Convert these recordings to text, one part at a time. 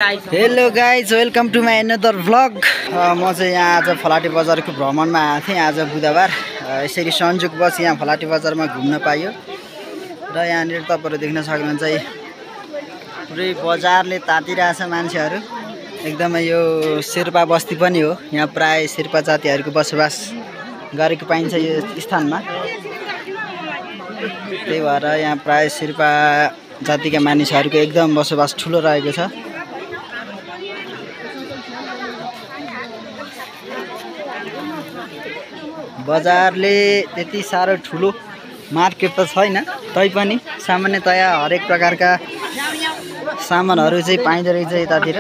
Hello guys, welcome to my another vlog. म चाहिँ यहाँ आज फलाटे बजारको भ्रमणमा आएको थिएँ। आज बुधबार यसरी संयोगवश यहाँ फलाटे बजारमा घुम्न पाइयो र यहाँनिर तपाईँहरू देख्न सक्नुहुन्छ पुरै बजारले तातिरहेछ मान्छेहरू। एकदमै यो शेर्पा बस्ती पनि हो। यहाँ प्राय शेर्पा जातिहरूको बसोबास गरेको पाइन्छ यो स्थानमा। त्यही भएर यहाँ प्राय शेर्पा जातिका मानिसहरूको एकदम बसोबास ठुलो रहेको छ। बजारले त्यति साह्रो ठुलो मार्केट त छैन, तैपनि सामान्यतया हरेक प्रकारका सामानहरू चाहिँ पाइँदो रहेछ यतातिर।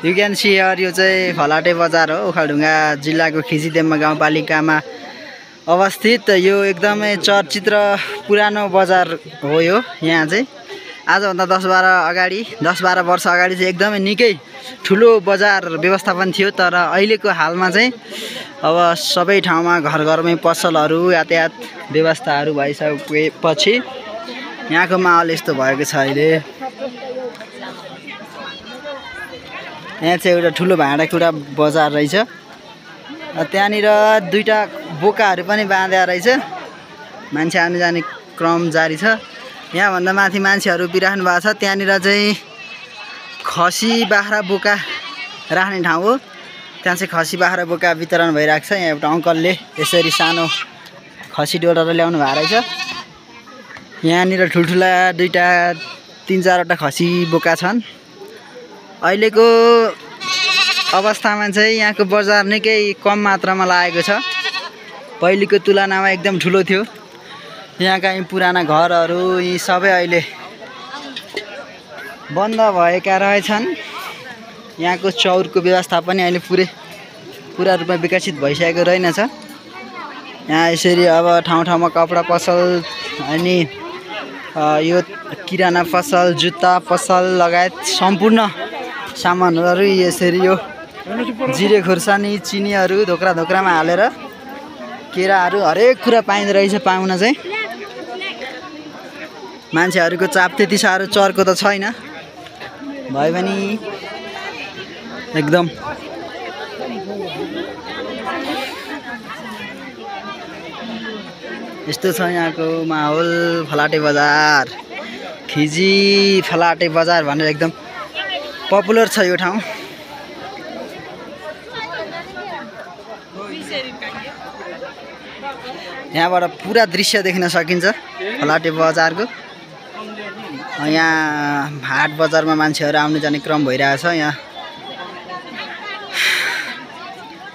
यु क्यान सी हियर, यो चाहिँ फलाटे बजार हो। ओखलढुङ्गा जिल्लाको खिचिदेम्मा गाउँपालिकामा अवस्थित यो एकदमै चर्चित र पुरानो बजार हो। यो यहाँ चाहिँ आजभन्दा 10-12 वर्ष अगाडि चाहिँ एकदमै निकै ठुलो बजार व्यवस्थापन थियो। तर अहिलेको हालमा चाहिँ अब सबै ठाउँमा घरघरमै पसलहरू, यातायात व्यवस्थाहरू भइसकेपछि यहाँको माहौल यस्तो भएको छ। अहिले यहाँ चाहिँ एउटा ठुलो भाँडाकुँडा बजार रहेछ। त्यहाँनिर दुईटा बोकाहरू पनि बाँधेको रहेछ। मान्छे आउनु जाने क्रम जारी छ। यहाँभन्दा माथि मान्छेहरू उभिराख्नु भएको छ। त्यहाँनिर चाहिँ खसी बाख्रा बोका राख्ने ठाउँ हो। त्यहाँ चाहिँ खसी बाख्रा बोका वितरण भइरहेको छ। यहाँ एउटा अङ्कलले यसरी सानो खसी डोलेर ल्याउनु भएको रहेछ। यहाँनिर ठुल्ठुला दुईटा 3-4वटा खसी बोका छन्। अहिलेको अवस्थामा चाहिँ यहाँको बजार निकै कम मात्रामा लागेको छ। पहिलेको तुलनामा एकदम ठुलो थियो। यहाँका यी पुराना घरहरू यी सबै अहिले बन्द भएका रहेछन्। यहाँको चौरको व्यवस्था पनि अहिले पुरा रूपमा विकसित भइसकेको रहेनछ। यहाँ यसरी अब ठाउँ ठाउँमा कपडा पसल अनि यो किराना पसल, जुत्ता पसल लगायत सम्पूर्ण सामानहरू यसरी यो जिरे खुर्सानी, चिनीहरू धोक्रामा हालेर केराहरू हरेक कुरा पाइँदो रहेछ। पाउन चाहिँ मान्छेहरूको चाप त्यति साह्रो चर्को त छैन, भए पनि एकदम यस्तो छ यहाँको माहौल। फलाटे बजार, खिजी फलाटे बजार भनेर एकदम पपुलर छ यो ठाउँ। यहाँबाट पुरा दृश्य देख्न सकिन्छ फलाटे बजारको। यहाँ हाट बजारमा मान्छेहरू आउनु जाने क्रम भइरहेछ। यहाँ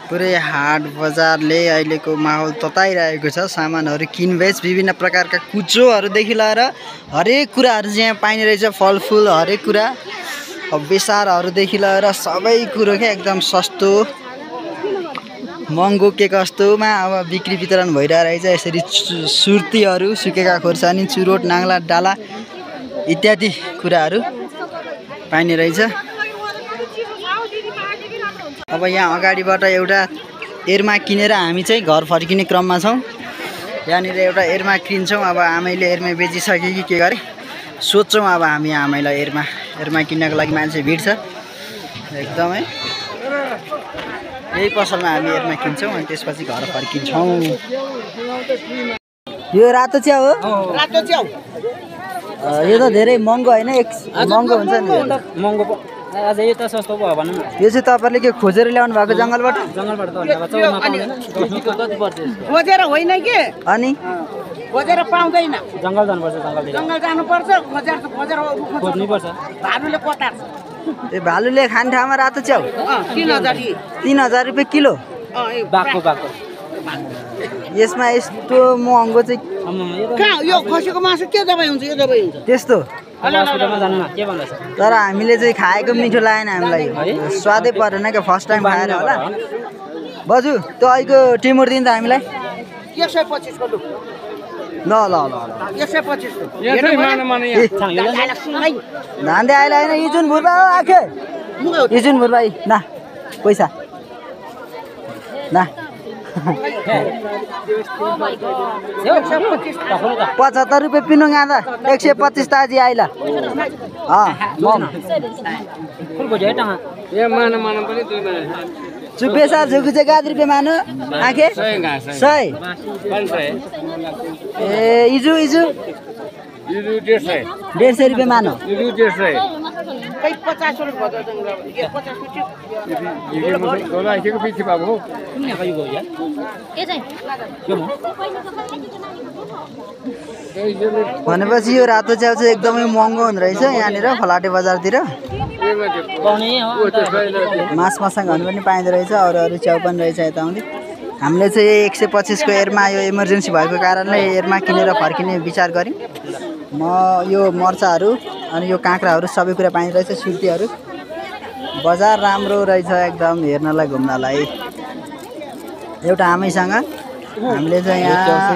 पुरै हाट बजारले अहिलेको माहौल तताइरहेको छ। सामानहरू किनबेच, विभिन्न प्रकारका कुचोहरूदेखि लिएर हरेक कुराहरू चाहिँ यहाँ पाइने रहेछ। फलफुल हरेक कुरा, अब बेसारहरूदेखि लिएर सबै कुरो क्या एकदम सस्तो महँगो के कस्तोमा अब बिक्री वितरण भइरहेको रहेछ। यसरी सुर्तीहरू, सुकेका खोर्सानी, चुरोट, नाङ्ला, डाला इत्यादि कुराहरू पाइने रहेछ। अब यहाँ अगाडिबाट एउटा एरमा किनेर हामी चाहिँ घर फर्किने क्रममा छौँ। यहाँनिर एउटा एरमा किन्छौँ। अब आमैले एरमा बेचिसके कि के गरे सोध्छौँ। अब हामी आमैलाई एरमा किन्नको लागि मान्छे भिड छ एकदमै। यही पसलमा हामी एरमा किन्छौँ अनि त्यसपछि घर फर्किन्छौँ। यो रातो च्याउ हो? रातो च्याउ यो त धेरै महँगो होइन? महँगो हुन्छ नि? महँगो आज यो त सस्तो भयो भनौँ न। यो चाहिँ तपाईँले के खोजेर ल्याउनु भएको जङ्गलबाट? जङ्गलबाट त खोजेर होइन कि, अनि खोजेर पाउँदैन। जङ्गल जानुपर्छ। जङ्गल जानुपर्छ, खोजेर खोज्नुपर्छ। भालुले पतार्छ। ए भालुले खाने ठाउँमा रातो च्याउ 3000 रुपियाँ किलो। बाघको यसमा यस्तो महँगो चाहिँ कहाँ? यो खसीको मासु के दबाई हुन्छ? यो दबाई हुन्छ त्यस्तो। हस्पिटलमा जानु न, के भन्दैछ? तर हामीले चाहिँ खाएको मिठो लागेन हामीलाई, स्वादै परेन क्या फर्स्ट टाइम खाएर होला। बजु त्यो अहिलेको टिमुर दिन्छ हामीलाई 125 को लु। ल 125 को धान्दे आइला होइन? इजुन भुर्बा हो आखे, इजुन भुर्बा न पैसा न 75 रुपियाँ पिनो गाँदा 125 ताजी आइला चुप्पे साल झुकु चाहिँ 1 रुपियाँ मानु आखे 100 ए इजु 150 रुपियाँ मानु खै 50 रुपियाँ भनेपछि यो रातो च्याउ चाहिँ एकदमै महँगो हुँदो रहेछ यहाँनिर फलाटे बजारतिर मास मसँग पनि पाइँदो रहेछ अरू च्याउ पनि रहेछ यताउति हामीले चाहिँ 125 को एरमा यो इमर्जेन्सी भएको कारणले एरमा किनेर फर्किने विचार गऱ्यौँ म यो मर्चाहरू अनि यो काँक्राहरू सबै कुरा पाइँदो रहेछ सुर्तीहरू बजार राम्रो रहेछ एकदम हेर्नलाई घुम्नलाई एउटा आमैसँग हामीले चाहिँ यहाँ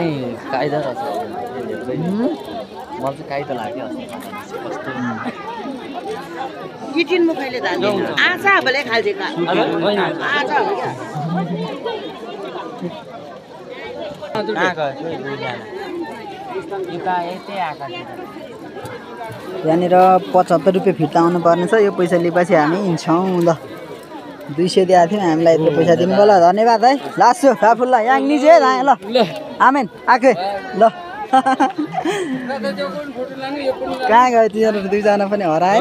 किटिन मुखैले धान आचा भले खाल्जे का आचा हो क्या यहाँनिर 75 रुपियाँ फिर्ता आउनु पर्ने छ यो पैसा लिएपछि हामी हिँड्छौँ ल 200 दिएको थियौँ हामीलाई यत्रो पैसा दिनु ल धन्यवाद है लासु काफुल्ला यहाँ निजे धाएँ ल आमेन आखे ल कहाँ गयो तिनीहरू दुईजना पनि हराए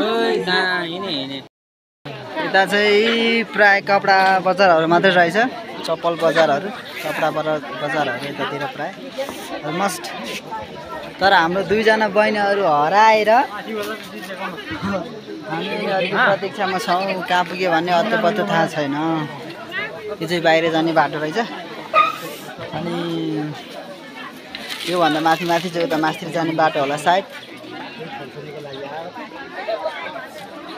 यता चाहिँ प्राय कपडा बजारहरू मात्रै रहेछ चप्पल बजारहरू कपडा बजारहरू यतातिर प्राय मस्ट तर हाम्रो दुईजना बहिनीहरू हराएर हामी यिनीहरूको प्रतीक्षामा छौँ कहाँ पुग्यो भन्ने अत्तो थाहा छैन यो चाहिँ बाहिर जाने बाटो रहेछ अनि योभन्दा माथि चाहिँ उता मास्तिर जाने बाटो होला सायद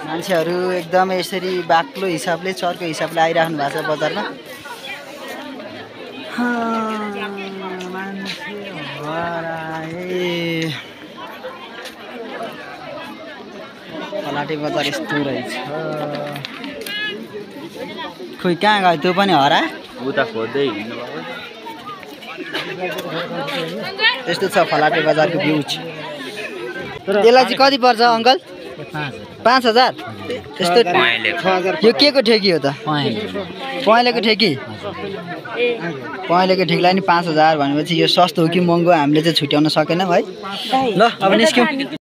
मान्छेहरू एकदम यसरी बाक्लो हिसाबले चर्को हिसाबले आइराख्नु भएको छ बजारमा मान्छे हराए फलाटे बजार यस्तो रहेछ खोइ कहाँ गयो त्यो पनि हरा उता खोज्दै त्यस्तो छ फलाटे बजारको भ्यूज त्यसलाई चाहिँ कति पर्छ अङ्कल 5000 त्यस्तो यो के को ठेकी हो त पहेँलेको ठेकी पहेँलेको ठेकीलाई नि 5000 भनेपछि यो सस्तो हो कि महँगो हामीले चाहिँ छुट्याउन सकेनौँ है ल अब निस्क्यौँ